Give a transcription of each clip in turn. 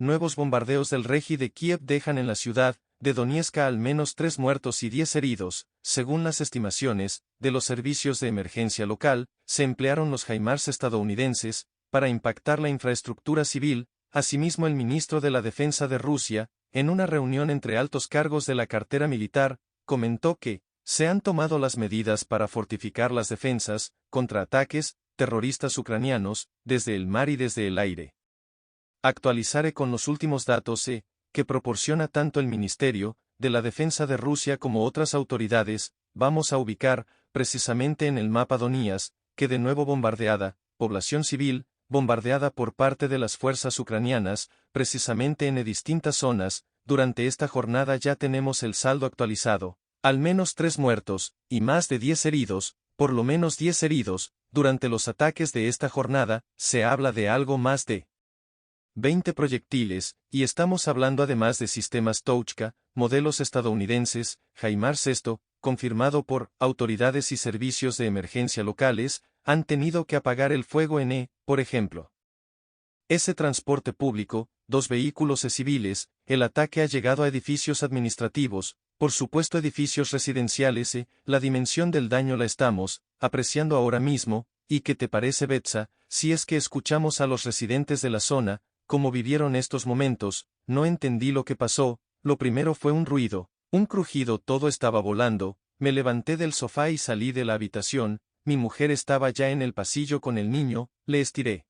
nuevos bombardeos del Regi de Kiev dejan en la ciudad de Donetsk al menos 3 muertos y 10 heridos. Según las estimaciones de los servicios de emergencia local, se emplearon los HIMARS estadounidenses para impactar la infraestructura civil. Asimismo, el ministro de la Defensa de Rusia, en una reunión entre altos cargos de la cartera militar, comentó que se han tomado las medidas para fortificar las defensas contra ataques terroristas ucranianos desde el mar y desde el aire. Actualizaré con los últimos datos que proporciona tanto el Ministerio de la Defensa de Rusia como otras autoridades. Vamos a ubicar precisamente en el mapa Donetsk, que de nuevo bombardeada, población civil, bombardeada por parte de las fuerzas ucranianas, precisamente en distintas zonas. Durante esta jornada ya tenemos el saldo actualizado, al menos 3 muertos, y más de 10 heridos, por lo menos 10 heridos. Durante los ataques de esta jornada, se habla de algo más de 20 proyectiles, y estamos hablando además de sistemas Tochka, modelos estadounidenses, HIMARS. Esto, confirmado por autoridades y servicios de emergencia locales, han tenido que apagar el fuego en por ejemplo, ese transporte público, 2 vehículos civiles. El ataque ha llegado a edificios administrativos, por supuesto edificios residenciales. La dimensión del daño la estamos apreciando ahora mismo. ¿Y qué te parece, Betsa, si es que escuchamos a los residentes de la zona, cómo vivieron estos momentos? No entendí lo que pasó. Lo primero fue un ruido, un crujido, todo estaba volando. Me levanté del sofá y salí de la habitación. Mi mujer estaba ya en el pasillo con el niño, le estiré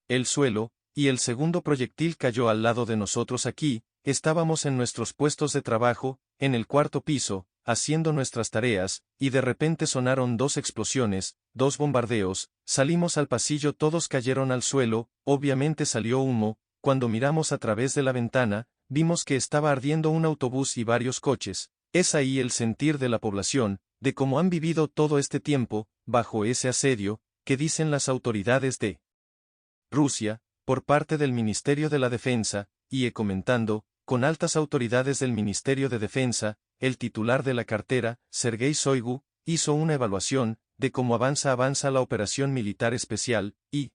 el suelo, y el segundo proyectil cayó al lado de nosotros. Aquí estábamos en nuestros puestos de trabajo, en el 4º piso, haciendo nuestras tareas, y de repente sonaron 2 explosiones, 2 bombardeos. Salimos al pasillo, todos cayeron al suelo, obviamente salió humo. Cuando miramos a través de la ventana, vimos que estaba ardiendo un autobús y varios coches. Es ahí el sentir de la población, de cómo han vivido todo este tiempo, bajo ese asedio, que dicen las autoridades de Rusia, por parte del Ministerio de la Defensa, y comentando, con altas autoridades del Ministerio de Defensa. El titular de la cartera, Sergei Shoigu, hizo una evaluación de cómo avanza la operación militar especial, y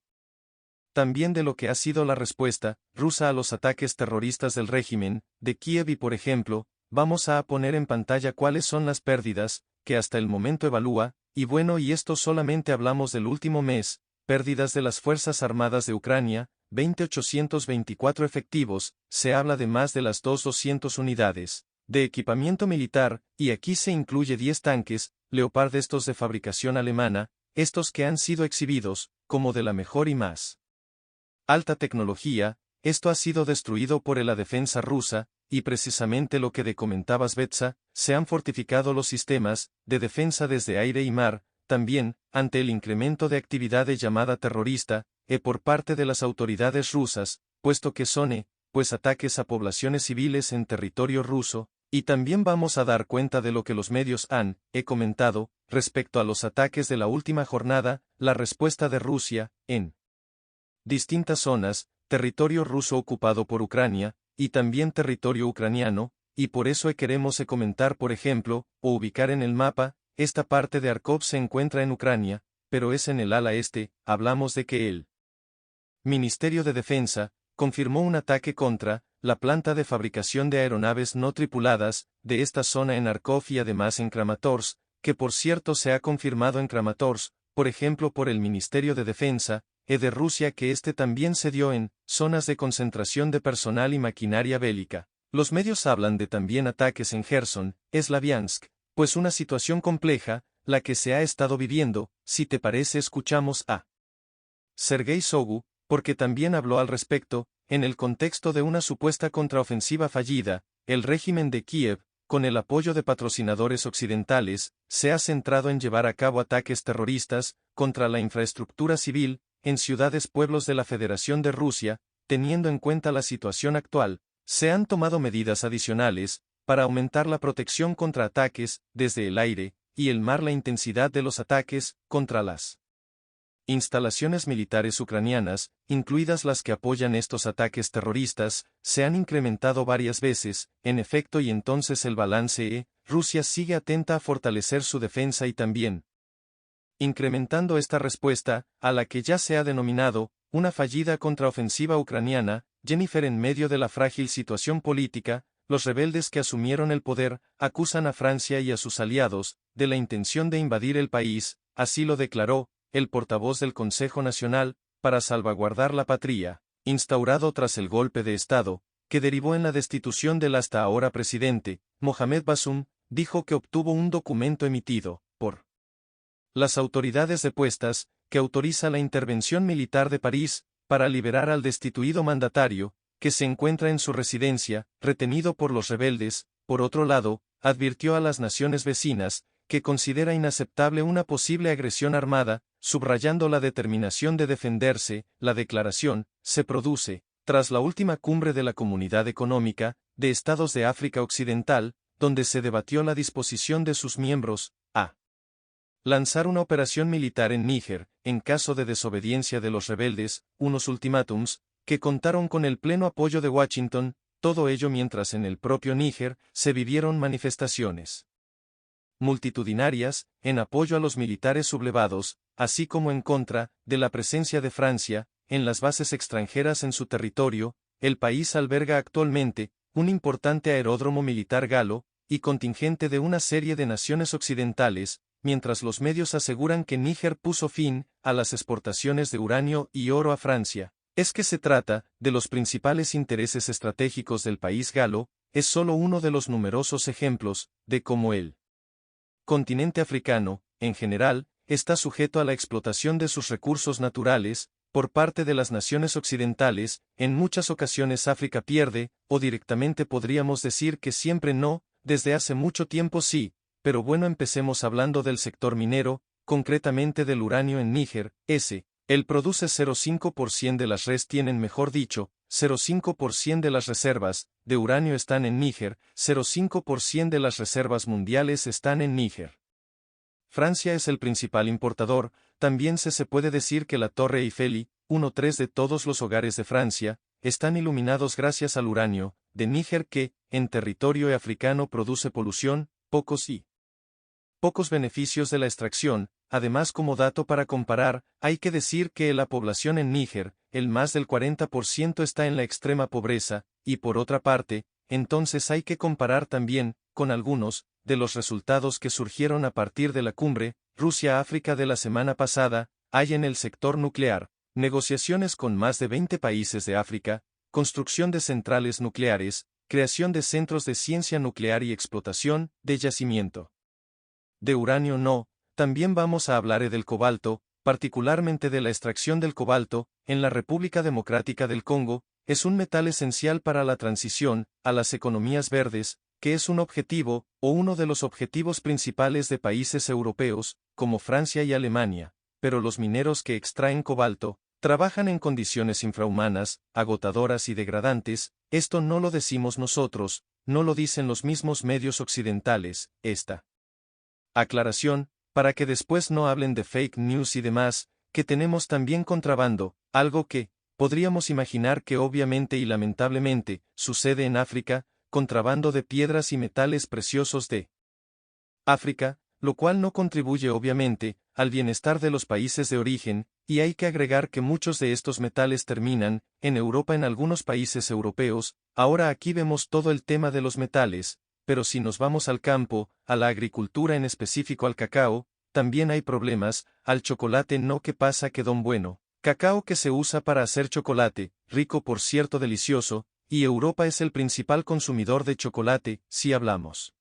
también de lo que ha sido la respuesta rusa a los ataques terroristas del régimen de Kiev. Y por ejemplo, vamos a poner en pantalla cuáles son las pérdidas que hasta el momento evalúa. Y bueno, y esto solamente hablamos del último mes. Pérdidas de las Fuerzas Armadas de Ucrania, 20.824 efectivos. Se habla de más de las 200 unidades de equipamiento militar, y aquí se incluye 10 tanques Leopard, estos de fabricación alemana, estos que han sido exhibidos como de la mejor y más alta tecnología. Esto ha sido destruido por la defensa rusa, y precisamente lo que comentabas, Betsa, se han fortificado los sistemas de defensa desde aire y mar. También, ante el incremento de actividad de llamada terrorista, por parte de las autoridades rusas, puesto que son pues ataques a poblaciones civiles en territorio ruso. Y también vamos a dar cuenta de lo que los medios han comentado respecto a los ataques de la última jornada. La respuesta de Rusia en distintas zonas, territorio ruso ocupado por Ucrania, y también territorio ucraniano. Y por eso queremos comentar, por ejemplo, o ubicar en el mapa. Esta parte de Kharkov se encuentra en Ucrania, pero es en el ala este. Hablamos de que el Ministerio de Defensa confirmó un ataque contra la planta de fabricación de aeronaves no tripuladas de esta zona en Kharkov, y además en Kramatorsk, que por cierto se ha confirmado en Kramatorsk, por ejemplo por el Ministerio de Defensa de Rusia, que también se dio en zonas de concentración de personal y maquinaria bélica. Los medios hablan de también ataques en Gerson, Slaviansk, pues una situación compleja, la que se ha estado viviendo. Si te parece, escuchamos a Sergei Shoigu, porque también habló al respecto, en el contexto de una supuesta contraofensiva fallida. El régimen de Kiev, con el apoyo de patrocinadores occidentales, se ha centrado en llevar a cabo ataques terroristas contra la infraestructura civil en ciudades pueblos de la Federación de Rusia. Teniendo en cuenta la situación actual, se han tomado medidas adicionales para aumentar la protección contra ataques desde el aire y el mar. La intensidad de los ataques contra las instalaciones militares ucranianas, incluidas las que apoyan estos ataques terroristas, se han incrementado varias veces. En efecto, y entonces el balance Rusia sigue atenta a fortalecer su defensa y también incrementando esta respuesta, a la que ya se ha denominado una fallida contraofensiva ucraniana. Jennifer, en medio de la frágil situación política, los rebeldes que asumieron el poder acusan a Francia y a sus aliados de la intención de invadir el país, así lo declaró el portavoz del Consejo Nacional para salvaguardar la patria, instaurado tras el golpe de Estado, que derivó en la destitución del hasta ahora presidente, Mohamed Bazoum, dijo que obtuvo un documento emitido por las autoridades depuestas, que autoriza la intervención militar de París para liberar al destituido mandatario, que se encuentra en su residencia, retenido por los rebeldes. Por otro lado, advirtió a las naciones vecinas, que considera inaceptable una posible agresión armada, subrayando la determinación de defenderse. La declaración se produce tras la última cumbre de la Comunidad Económica de Estados de África Occidental, donde se debatió la disposición de sus miembros a lanzar una operación militar en Níger, en caso de desobediencia de los rebeldes, unos ultimátums, que contaron con el pleno apoyo de Washington, todo ello mientras en el propio Níger se vivieron manifestaciones multitudinarias, en apoyo a los militares sublevados, así como en contra de la presencia de Francia en las bases extranjeras en su territorio. El país alberga actualmente un importante aeródromo militar galo y contingente de una serie de naciones occidentales, mientras los medios aseguran que Níger puso fin a las exportaciones de uranio y oro a Francia. Es que se trata de los principales intereses estratégicos del país galo, es solo uno de los numerosos ejemplos de cómo el continente africano, en general, está sujeto a la explotación de sus recursos naturales por parte de las naciones occidentales. En muchas ocasiones África pierde, o directamente podríamos decir que siempre no, desde hace mucho tiempo sí, pero bueno, empecemos hablando del sector minero, concretamente del uranio en Níger. Él produce 0,5% de las res tienen, mejor dicho, 0,5% de las reservas de uranio están en Níger, 0,5% de las reservas mundiales están en Níger. Francia es el principal importador. También se puede decir que la Torre Eiffel, 1/3 de todos los hogares de Francia, están iluminados gracias al uranio de Níger, que, en territorio africano, produce polución, pocos beneficios de la extracción. Además, como dato para comparar, hay que decir que la población en Níger, el más del 40% está en la extrema pobreza, y por otra parte, entonces hay que comparar también con algunos de los resultados que surgieron a partir de la cumbre Rusia-África de la semana pasada. Hay en el sector nuclear negociaciones con más de 20 países de África, construcción de centrales nucleares, creación de centros de ciencia nuclear y explotación de yacimiento de uranio. No, también vamos a hablar del cobalto, particularmente de la extracción del cobalto. En la República Democrática del Congo, es un metal esencial para la transición a las economías verdes, que es un objetivo, o uno de los objetivos principales de países europeos, como Francia y Alemania. Pero los mineros que extraen cobalto trabajan en condiciones infrahumanas, agotadoras y degradantes. Esto no lo decimos nosotros, no lo dicen los mismos medios occidentales. Esta aclaración, para que después no hablen de fake news y demás, que tenemos también contrabando, algo que podríamos imaginar que obviamente y lamentablemente sucede en África, contrabando de piedras y metales preciosos de África, lo cual no contribuye obviamente al bienestar de los países de origen. Y hay que agregar que muchos de estos metales terminan en Europa, en algunos países europeos. Ahora aquí vemos todo el tema de los metales, pero si nos vamos al campo, a la agricultura, en específico al cacao, también hay problemas. Al chocolate no. ¿Qué pasa? Que don bueno, cacao que se usa para hacer chocolate, rico por cierto, delicioso, y Europa es el principal consumidor de chocolate. Si hablamos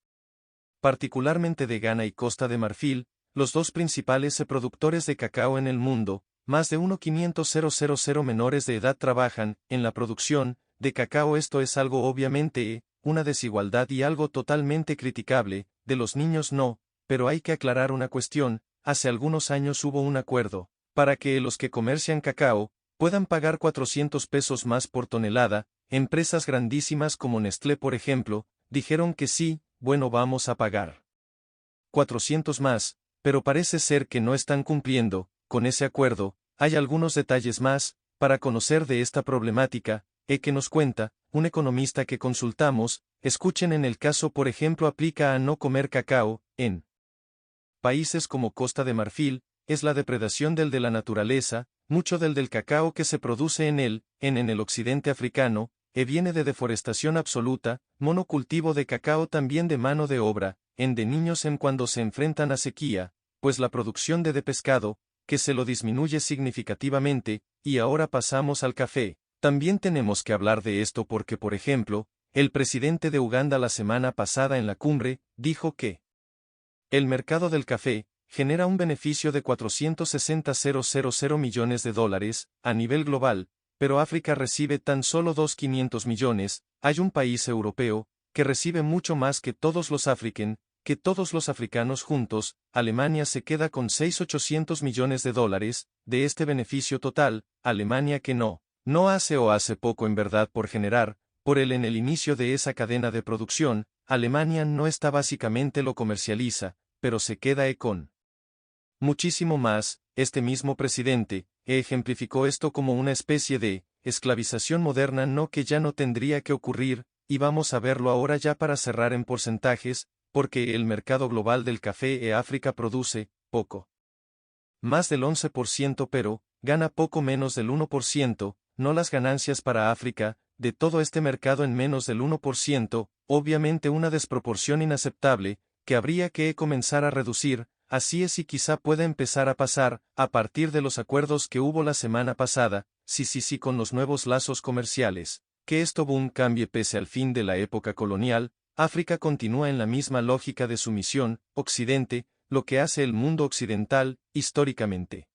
particularmente de Ghana y Costa de Marfil, los dos principales productores de cacao en el mundo, más de 1,500,000 menores de edad trabajan en la producción de cacao. Esto es algo obviamente una desigualdad y algo totalmente criticable. De los niños no, pero hay que aclarar una cuestión. Hace algunos años hubo un acuerdo para que los que comercian cacao puedan pagar 400 pesos más por tonelada. Empresas grandísimas como Nestlé, por ejemplo, dijeron que sí, bueno, vamos a pagar 400 más, pero parece ser que no están cumpliendo con ese acuerdo. Hay algunos detalles más para conocer de esta problemática, que nos cuenta un economista que consultamos. Escuchen, en el caso por ejemplo aplica a no comer cacao en países como Costa de Marfil. es la depredación de la naturaleza, mucho del cacao que se produce en el occidente africano, viene de deforestación absoluta, monocultivo de cacao también de mano de obra, de niños en cuando se enfrentan a sequía, pues la producción de pescado, que se lo disminuye significativamente, y ahora pasamos al café. También tenemos que hablar de esto porque, por ejemplo, el presidente de Uganda la semana pasada en la cumbre, dijo que el mercado del café genera un beneficio de 460.000 millones de dólares, a nivel global, pero África recibe tan solo 2.500 millones, hay un país europeo, que recibe mucho más que todos los africanos juntos, Alemania se queda con 6.800 millones de dólares, de este beneficio total, Alemania que no hace poco en verdad por generar, en el inicio de esa cadena de producción, Alemania no está básicamente lo comercializa, pero se queda con muchísimo más. Este mismo presidente ejemplificó esto como una especie de esclavización moderna que ya no tendría que ocurrir, y vamos a verlo ahora ya para cerrar en porcentajes, porque el mercado global del café África produce poco más del 11% pero gana poco menos del 1%, no las ganancias para África, de todo este mercado en menos del 1%, obviamente una desproporción inaceptable, que habría que comenzar a reducir, así es y quizá pueda empezar a pasar, a partir de los acuerdos que hubo la semana pasada, sí con los nuevos lazos comerciales, que esto cambie pese al fin de la época colonial, África continúa en la misma lógica de sumisión, Occidente, lo que hace el mundo occidental, históricamente.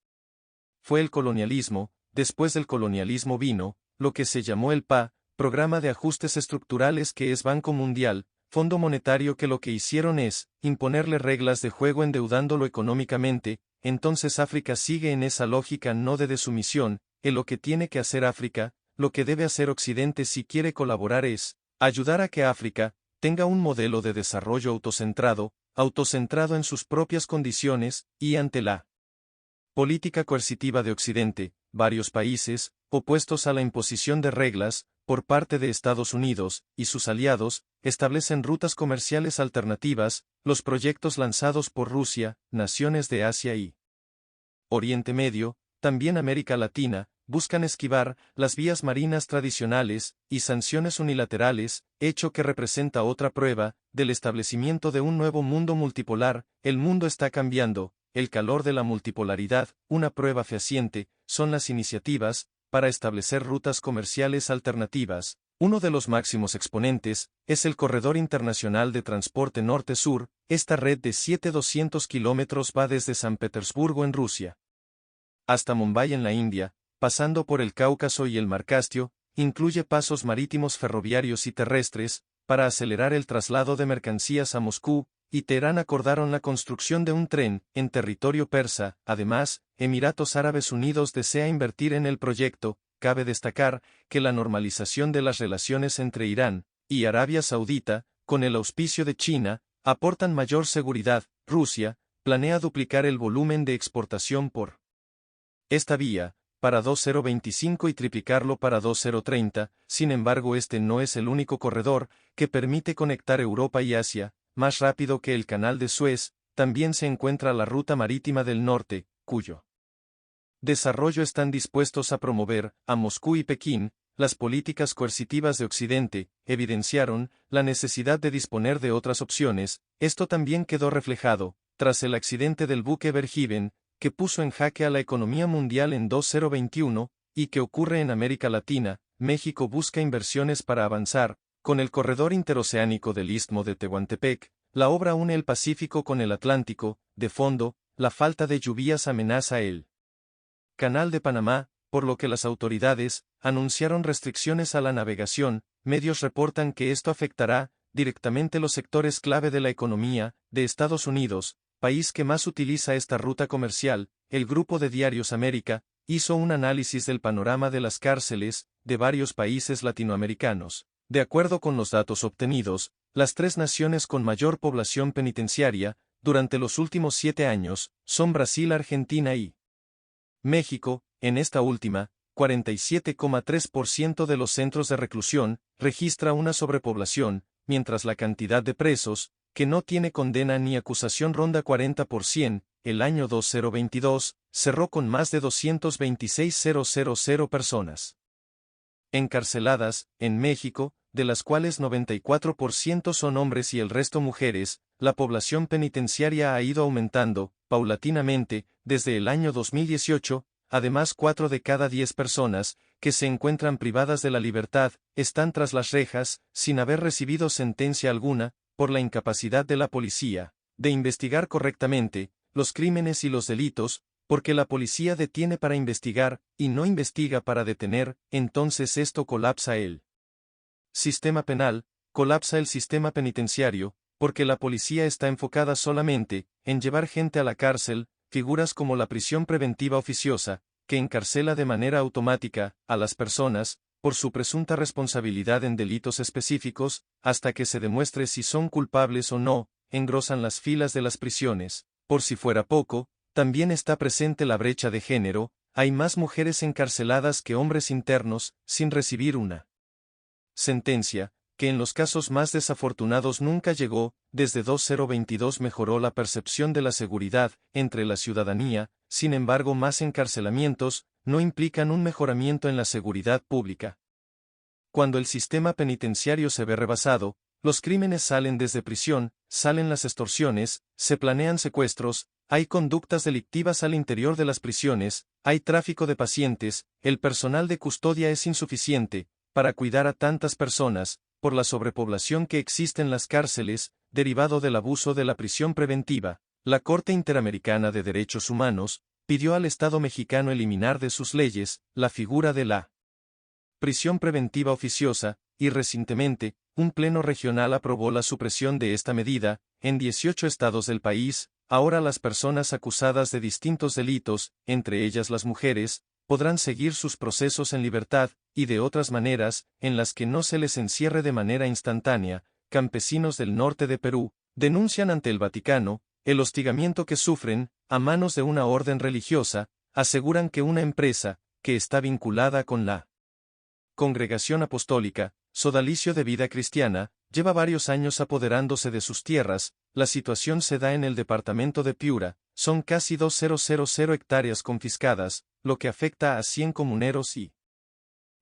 Fue el colonialismo, después del colonialismo vino, lo que se llamó el PA, Programa de Ajustes Estructurales que es Banco Mundial, Fondo Monetario que lo que hicieron es, imponerle reglas de juego endeudándolo económicamente, entonces África sigue en esa lógica no de sumisión, lo que tiene que hacer África, lo que debe hacer Occidente si quiere colaborar es, ayudar a que África, tenga un modelo de desarrollo autocentrado en sus propias condiciones, y ante la política coercitiva de Occidente, varios países, opuestos a la imposición de reglas, por parte de Estados Unidos, y sus aliados, establecen rutas comerciales alternativas, los proyectos lanzados por Rusia, naciones de Asia y Oriente Medio, también América Latina, buscan esquivar las vías marinas tradicionales y sanciones unilaterales, hecho que representa otra prueba del establecimiento de un nuevo mundo multipolar. El mundo está cambiando, el calor de la multipolaridad, una prueba fehaciente, son las iniciativas para establecer rutas comerciales alternativas. Uno de los máximos exponentes es el Corredor Internacional de Transporte Norte-Sur. Esta red de 7.200 kilómetros va desde San Petersburgo en Rusia hasta Mumbai en la India, pasando por el Cáucaso y el Mar Caspio, incluye pasos marítimos ferroviarios y terrestres, para acelerar el traslado de mercancías a Moscú, y Teherán acordaron la construcción de un tren en territorio persa. Además, Emiratos Árabes Unidos desea invertir en el proyecto. Cabe destacar que la normalización de las relaciones entre Irán y Arabia Saudita, con el auspicio de China, aportan mayor seguridad. Rusia planea duplicar el volumen de exportación por esta vía, para 2025 y triplicarlo para 2030, sin embargo este no es el único corredor que permite conectar Europa y Asia, más rápido que el Canal de Suez. También se encuentra la Ruta Marítima del Norte, cuyo desarrollo están dispuestos a promover. A Moscú y Pekín, las políticas coercitivas de Occidente evidenciaron la necesidad de disponer de otras opciones. Esto también quedó reflejado tras el accidente del buque Ever Given, que puso en jaque a la economía mundial en 2021, y que ocurre en América Latina. México busca inversiones para avanzar, con el corredor interoceánico del Istmo de Tehuantepec. La obra une el Pacífico con el Atlántico. De fondo, la falta de lluvias amenaza el Canal de Panamá, por lo que las autoridades anunciaron restricciones a la navegación. Medios reportan que esto afectará directamente los sectores clave de la economía de Estados Unidos, país que más utiliza esta ruta comercial. El grupo de diarios América hizo un análisis del panorama de las cárceles de varios países latinoamericanos. De acuerdo con los datos obtenidos, las tres naciones con mayor población penitenciaria durante los últimos 7 años son Brasil, Argentina y México. En esta última, 47,3% de los centros de reclusión registra una sobrepoblación, mientras la cantidad de presos que no tiene condena ni acusación ronda 40%. el año 2022, cerró con más de 226.000 personas encarceladas, en México, de las cuales 94% son hombres y el resto mujeres. La población penitenciaria ha ido aumentando, paulatinamente, desde el año 2018, además 4 de cada 10 personas, que se encuentran privadas de la libertad, están tras las rejas, sin haber recibido sentencia alguna, por la incapacidad de la policía, de investigar correctamente, los crímenes y los delitos, porque la policía detiene para investigar, y no investiga para detener, entonces esto colapsa el sistema penal, colapsa el sistema penitenciario, porque la policía está enfocada solamente en llevar gente a la cárcel, figuras como la prisión preventiva oficiosa, que encarcela de manera automática a las personas, por su presunta responsabilidad en delitos específicos, hasta que se demuestre si son culpables o no, engrosan las filas de las prisiones. Por si fuera poco, también está presente la brecha de género, hay más mujeres encarceladas que hombres internos, sin recibir una sentencia, que en los casos más desafortunados nunca llegó. Desde 2022 mejoró la percepción de la seguridad entre la ciudadanía, sin embargo más encarcelamientos no implican un mejoramiento en la seguridad pública. Cuando el sistema penitenciario se ve rebasado, los crímenes salen desde prisión, salen las extorsiones, se planean secuestros, hay conductas delictivas al interior de las prisiones, hay tráfico de pacientes, el personal de custodia es insuficiente para cuidar a tantas personas, por la sobrepoblación que existe en las cárceles, derivado del abuso de la prisión preventiva. La Corte Interamericana de Derechos Humanos pidió al Estado mexicano eliminar de sus leyes la figura de la prisión preventiva oficiosa, y recientemente, un pleno regional aprobó la supresión de esta medida. En 18 estados del país, ahora las personas acusadas de distintos delitos, entre ellas las mujeres, podrán seguir sus procesos en libertad, y de otras maneras, en las que no se les encierre de manera instantánea. Campesinos del norte de Perú denuncian ante el Vaticano el hostigamiento que sufren a manos de una orden religiosa. Aseguran que una empresa, que está vinculada con la Congregación Apostólica, Sodalicio de Vida Cristiana, lleva varios años apoderándose de sus tierras. La situación se da en el departamento de Piura, son casi 2.000 hectáreas confiscadas, lo que afecta a 100 comuneros y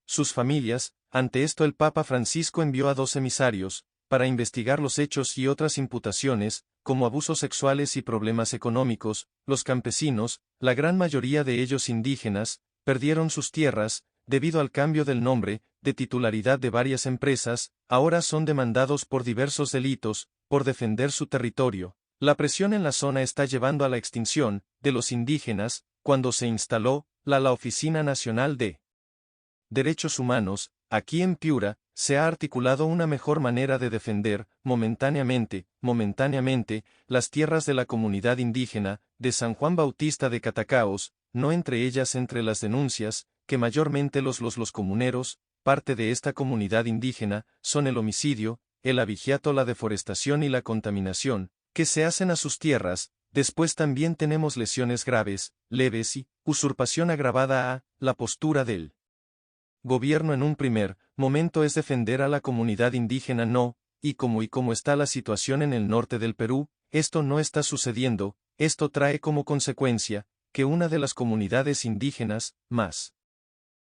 sus familias. Ante esto el Papa Francisco envió a 2 emisarios, para investigar los hechos y otras imputaciones, como abusos sexuales y problemas económicos. Los campesinos, la gran mayoría de ellos indígenas, perdieron sus tierras, debido al cambio del nombre, de titularidad de varias empresas, ahora son demandados por diversos delitos, por defender su territorio. La presión en la zona está llevando a la extinción de los indígenas. Cuando se instaló la Oficina Nacional de Derechos Humanos, aquí en Piura, se ha articulado una mejor manera de defender, momentáneamente, las tierras de la comunidad indígena, de San Juan Bautista de Catacaos, no entre ellas entre las denuncias, que mayormente los comuneros, parte de esta comunidad indígena, son el homicidio, el abigeato, la deforestación y la contaminación, que se hacen a sus tierras. Después también tenemos lesiones graves, leves y usurpación agravada a la postura del gobierno en un primer momento es defender a la comunidad indígena y como está la situación en el norte del Perú, esto no está sucediendo. Esto trae como consecuencia que una de las comunidades indígenas más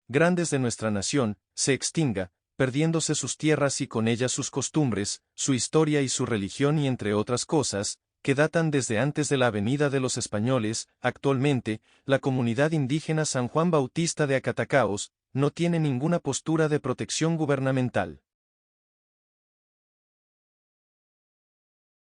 grandes de nuestra nación se extinga, perdiéndose sus tierras y con ellas sus costumbres, su historia y su religión y entre otras cosas, que datan desde antes de la venida de los españoles. Actualmente, la comunidad indígena San Juan Bautista de Acatacaos no tiene ninguna postura de protección gubernamental.